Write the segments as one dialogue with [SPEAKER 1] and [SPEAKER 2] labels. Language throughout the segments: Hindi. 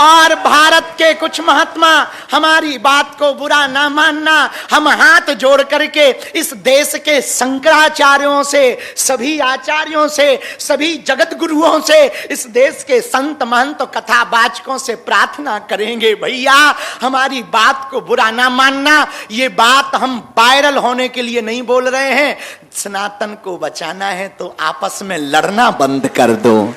[SPEAKER 1] और भारत के कुछ महात्मा हमारी बात को बुरा ना मानना, हम हाथ जोड़ करके इस देश के शंकराचार्यों से, सभी आचार्यों से, सभी जगत गुरुओं से, इस देश के संत महंत कथावाचकों से प्रार्थना करेंगे, भैया हमारी बात को बुरा ना मानना। ये बात हम वायरल होने के लिए नहीं बोल रहे हैं। सनातन को बचाना है तो आपस में लड़ना बंद कर दो।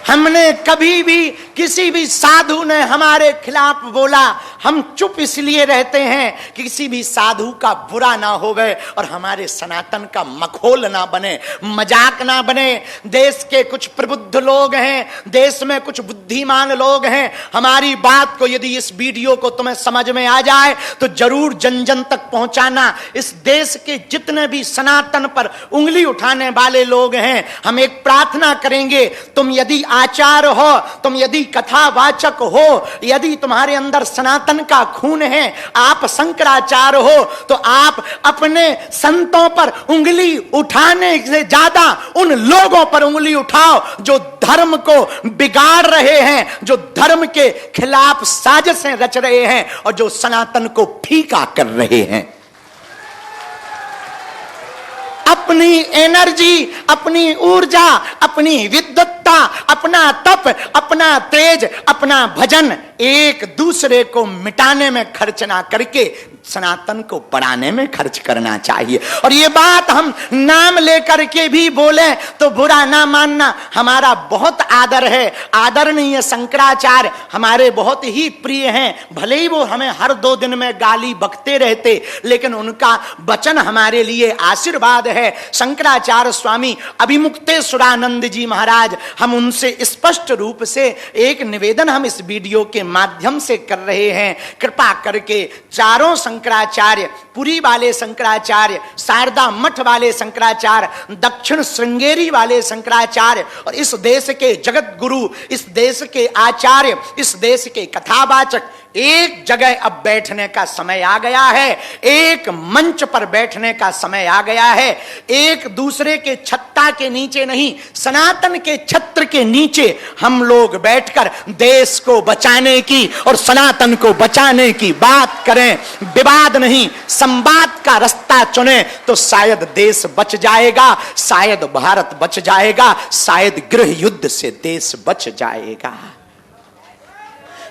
[SPEAKER 1] हमने कभी भी किसी भी साधु ने हमारे खिलाफ बोला, हम चुप इसलिए रहते हैं कि किसी भी साधु का बुरा ना होवे और हमारे सनातन का मखौल ना बने, मजाक ना बने। देश के कुछ प्रबुद्ध लोग हैं, देश में कुछ बुद्धिमान लोग हैं, हमारी बात को यदि इस वीडियो को तुम्हें समझ में आ जाए तो जरूर जन जन तक पहुंचाना। इस देश के जितने भी सनातन पर उंगली उठाने वाले लोग हैं, हम एक प्रार्थना करेंगे, तुम यदि आचार्य हो, तुम यदि कथावाचक हो, यदि तुम्हारे अंदर सनातन का खून है, आप शंकराचार्य हो, तो आप अपने संतों पर उंगली उठाने से ज्यादा उन लोगों पर उंगली उठाओ जो धर्म को बिगाड़ रहे हैं, जो धर्म के खिलाफ साजिशें रच रहे हैं और जो सनातन को फीका कर रहे हैं। अपनी एनर्जी, अपनी ऊर्जा, अपनी विद्वत्ता, अपना तप, अपना तेज, अपना भजन एक दूसरे को मिटाने में खर्च ना करके सनातन को बढ़ाने में खर्च करना चाहिए। और ये बात हम नाम लेकर के भी बोले तो बुरा ना मानना। हमारा बहुत आदर है, आदरणीय शंकराचार्य हमारे बहुत ही प्रिय हैं, भले ही वो हमें हर 2 दिन में गाली बकते रहते, लेकिन उनका वचन हमारे लिए आशीर्वाद है। शंकराचार्य स्वामी अभिमुक्तेश्वरानंद जी महाराज, हम उनसे स्पष्ट रूप से एक निवेदन हम इस वीडियो के माध्यम से कर रहे हैं, कृपा करके चारों शंकराचार्य, पुरी वाले शंकराचार्य, शारदा मठ वाले शंकराचार्य, दक्षिण श्रृंगेरी वाले शंकराचार्य और इस देश के जगत गुरु, इस देश के आचार्य, इस देश के कथावाचक, एक जगह अब बैठने का समय आ गया है, एक मंच पर बैठने का समय आ गया है। एक दूसरे के छत्ता के नीचे नहीं, सनातन के छत्र के नीचे हम लोग बैठकर देश को बचाने की और सनातन को बचाने की बात करें। विवाद नहीं, संवाद का रास्ता चुने तो शायद देश बच जाएगा, शायद भारत बच जाएगा, शायद गृह युद्ध से देश बच जाएगा।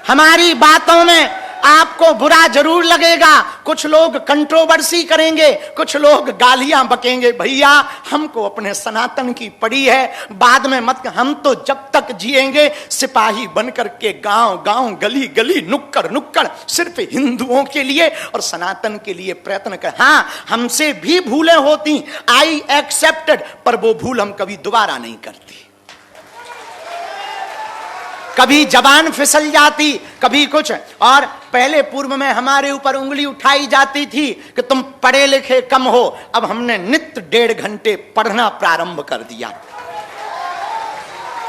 [SPEAKER 1] हमारी बातों में आपको बुरा जरूर लगेगा, कुछ लोग कंट्रोवर्सी करेंगे, कुछ लोग गालियां बकेंगे, भैया हमको अपने सनातन की पड़ी है, बाद में मत। हम तो जब तक जिएंगे सिपाही बनकर के गांव गांव, गली गली, नुक्कड़ नुक्कड़ सिर्फ हिंदुओं के लिए और सनातन के लिए प्रयत्न कर। हाँ, हमसे भी भूलें होती, आई एक्सेप्टेड, पर वो भूल हम कभी दोबारा नहीं करती। कभी जबान फिसल जाती, कभी कुछ, और पहले पूर्व में हमारे ऊपर उंगली उठाई जाती थी कि तुम पढ़े लिखे कम हो। अब हमने नित्य 1.5 घंटे पढ़ना प्रारंभ कर दिया।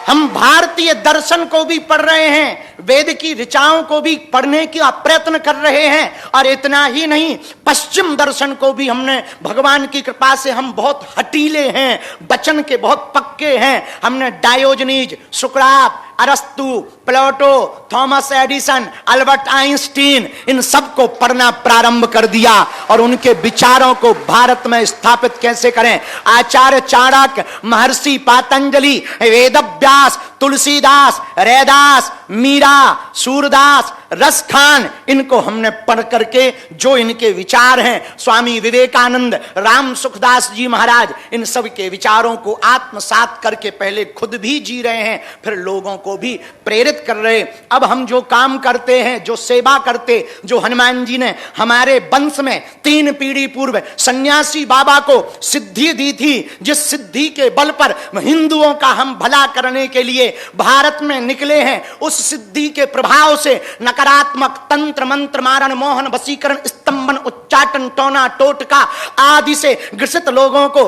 [SPEAKER 1] हम भारतीय दर्शन को भी पढ़ रहे हैं, वेद की ऋचाओं को भी पढ़ने का प्रयत्न कर रहे हैं, और इतना ही नहीं, पश्चिम दर्शन को भी हमने, भगवान की कृपा से हम बहुत हटीले हैं, वचन के बहुत पक्के हैं। हमने डायोजनीज, सुकरात, अरस्तु, प्लेटो, थॉमस एडिसन, अल्बर्ट आइंस्टीन, इन सब को पढ़ना प्रारंभ कर दिया और उनके विचारों को भारत में स्थापित कैसे करें। आचार्य चाणक्य, महर्षि पातंजलि, वेदव्यास, तुलसीदास, रैदास, मीरा, सूरदास, रसखान, इनको हमने पढ़ करके जो इनके विचार हैं, स्वामी विवेकानंद, राम सुखदास जी महाराज, इन सब के विचारों को आत्मसात करके पहले खुद भी जी रहे हैं, फिर लोगों को भी प्रेरित कर रहे। अब हम जो काम करते हैं, जो सेवा करते, जो हनुमान जी ने हमारे वंश में 3 पीढ़ी पूर्व सन्यासी बाबा को सिद्धि दी थी, जिस सिद्धि के बल पर हिंदुओं का हम भला करने के लिए भारत में निकले हैं, उस सिद्धि के प्रभाव से नकारात्मक तंत्र मंत्र मारण मोहन वशीकरण स्तंभ अवलंबन, उच्चाटन, टोना, टोटका आदि से ग्रसित लोगों को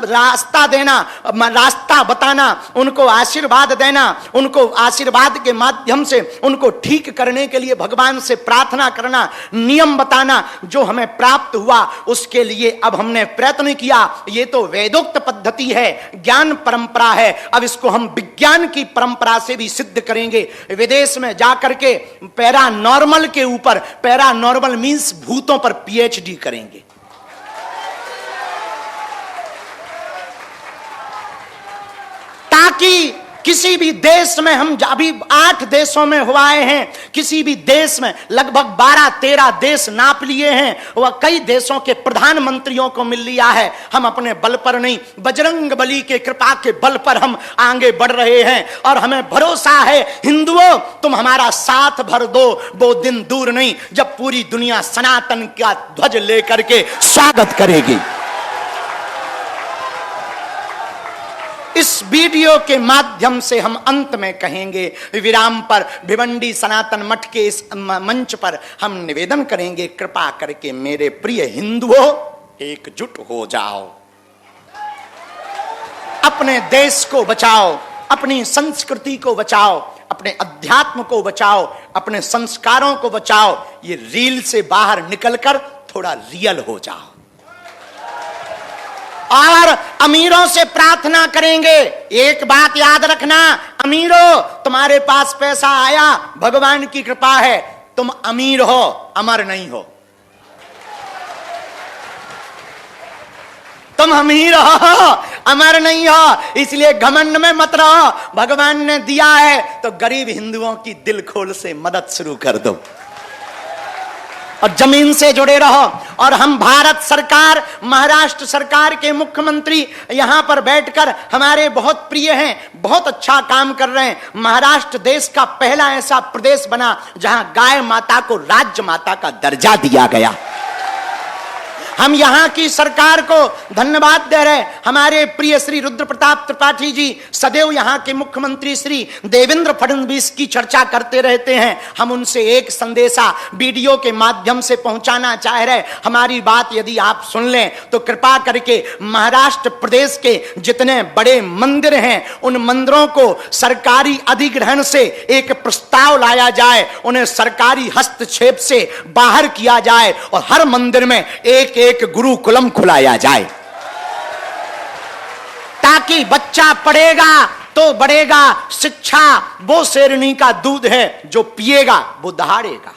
[SPEAKER 1] रास्ता देना, रास्ता बताना, उनको आशीर्वाद देना, उनको आशीर्वाद के माध्यम से उनको ठीक करने के लिए भगवान से प्रार्थना करना, नियम बताना, जो हमें प्राप्त हुआ उसके लिए अब हमने प्रयत्न किया। ये तो वेदोक्त पद्धति है, ज्ञान परंपरा है, अब इसको हम विज्ञान की परंपरा से भी सिद्ध करेंगे। विदेश में जाकर के पैरानॉर्मल के ऊपर, पैरानॉर्मल मींस भूतों पर पीएचडी करेंगे। ताकि किसी भी देश में, हम अभी 8 देशों में हुआ हैं, किसी भी देश में लगभग 12-13 देश नाप लिए हैं, वह कई देशों के प्रधानमंत्रियों को मिल लिया है। हम अपने बल पर नहीं, बजरंग बली के कृपा के बल पर हम आगे बढ़ रहे हैं और हमें भरोसा है, हिंदुओं तुम हमारा साथ भर दो, वो दिन दूर नहीं जब पूरी दुनिया सनातन का ध्वज लेकर के स्वागत करेगी। इस वीडियो के माध्यम से हम अंत में कहेंगे, विराम पर भिवंडी सनातन मठ के इस मंच पर हम निवेदन करेंगे, कृपा करके मेरे प्रिय हिंदुओं एकजुट हो जाओ, अपने देश को बचाओ, अपनी संस्कृति को बचाओ, अपने अध्यात्म को बचाओ, अपने संस्कारों को बचाओ। ये रील से बाहर निकलकर थोड़ा रियल हो जाओ और अमीरों से प्रार्थना करेंगे। एक बात याद रखना, अमीरों तुम्हारे पास पैसा आया, भगवान की कृपा है, तुम अमीर हो, अमर नहीं हो। तुम अमीर हो, अमर नहीं हो, इसलिए घमंड में मत रहो। भगवान ने दिया है तो गरीब हिंदुओं की दिल खोल से मदद शुरू कर दो और जमीन से जुड़े रहो। और हम भारत सरकार, महाराष्ट्र सरकार के मुख्यमंत्री यहां पर बैठकर हमारे बहुत प्रिय हैं, बहुत अच्छा काम कर रहे हैं। महाराष्ट्र देश का पहला ऐसा प्रदेश बना जहां गाय माता को राज्य माता का दर्जा दिया गया। हम यहां की सरकार को धन्यवाद दे रहे हैं। हमारे प्रिय श्री रुद्र प्रताप त्रिपाठी जी सदैव यहां के मुख्यमंत्री श्री देवेंद्र फडणवीस की चर्चा करते रहते हैं। हम उनसे एक संदेशा वीडियो के माध्यम से पहुंचाना चाह रहे। हमारी बात यदि आप सुन लें तो कृपा करके महाराष्ट्र प्रदेश के जितने बड़े मंदिर हैं उन मंदिरों को सरकारी अधिग्रहण से एक प्रस्ताव लाया जाए, उन्हें सरकारी हस्तक्षेप से बाहर किया जाए और हर मंदिर में एक गुरुकुलम खुलाया जाए, ताकि बच्चा पढ़ेगा तो बढ़ेगा। शिक्षा वो शेरनी का दूध है, जो पिएगा वो दहाड़ेगा।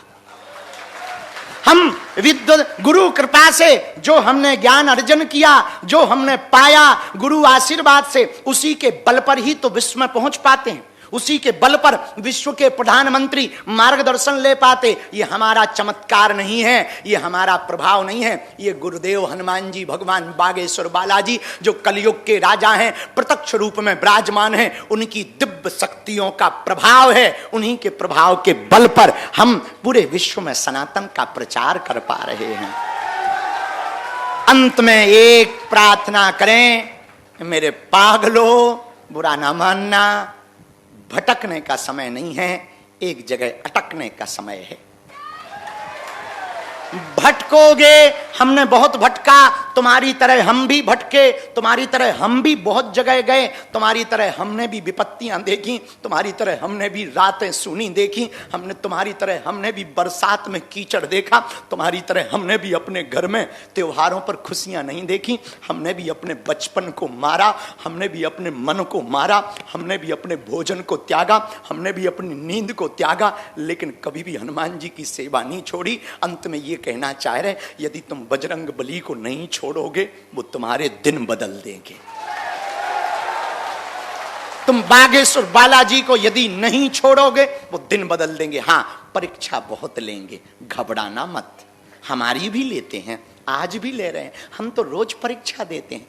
[SPEAKER 1] हम विद्युत गुरु कृपा से जो हमने ज्ञान अर्जन किया, जो हमने पाया गुरु आशीर्वाद से, उसी के बल पर ही तो विश्व में पहुंच पाते हैं, उसी के बल पर विश्व के प्रधानमंत्री मार्गदर्शन ले पाते। ये हमारा चमत्कार नहीं है, ये हमारा प्रभाव नहीं है, ये गुरुदेव हनुमान जी, भगवान बागेश्वर बालाजी जो कलयुग के राजा हैं, प्रत्यक्ष रूप में विराजमान हैं, उनकी दिव्य शक्तियों का प्रभाव है। उन्हीं के प्रभाव के बल पर हम पूरे विश्व में सनातन का प्रचार कर पा रहे हैं। अंत में एक प्रार्थना करें, मेरे पागलों बुरा ना मानना, भटकने का समय नहीं है, एक जगह अटकने का समय है। भटकोगे, हमने बहुत भटका, तुम्हारी तरह हम भी भटके, तुम्हारी तरह हम भी बहुत जगह गए, तुम्हारी तरह हमने भी विपत्तियां देखी, तुम्हारी तरह हमने भी रातें सुनी देखी, हमने तुम्हारी तरह हमने भी बरसात में कीचड़ देखा, तुम्हारी तरह हमने भी अपने घर में त्योहारों पर खुशियां नहीं देखी, हमने भी अपने बचपन को मारा, हमने भी अपने मन को मारा, हमने भी अपने भोजन को त्यागा, हमने भी अपनी नींद को त्यागा, लेकिन कभी भी हनुमान जी की सेवा नहीं छोड़ी। अंत में ये कहना चाह रहे, यदि तुम बजरंग बली को नहीं छोड़ोगे वो तुम्हारे दिन बदल देंगे। तुम बागेश्वर बालाजी को यदि नहीं छोड़ोगे वो दिन बदल देंगे। हां, परीक्षा बहुत लेंगे, घबराना मत। हमारी भी लेते हैं, आज भी ले रहे हैं, हम तो रोज परीक्षा देते हैं।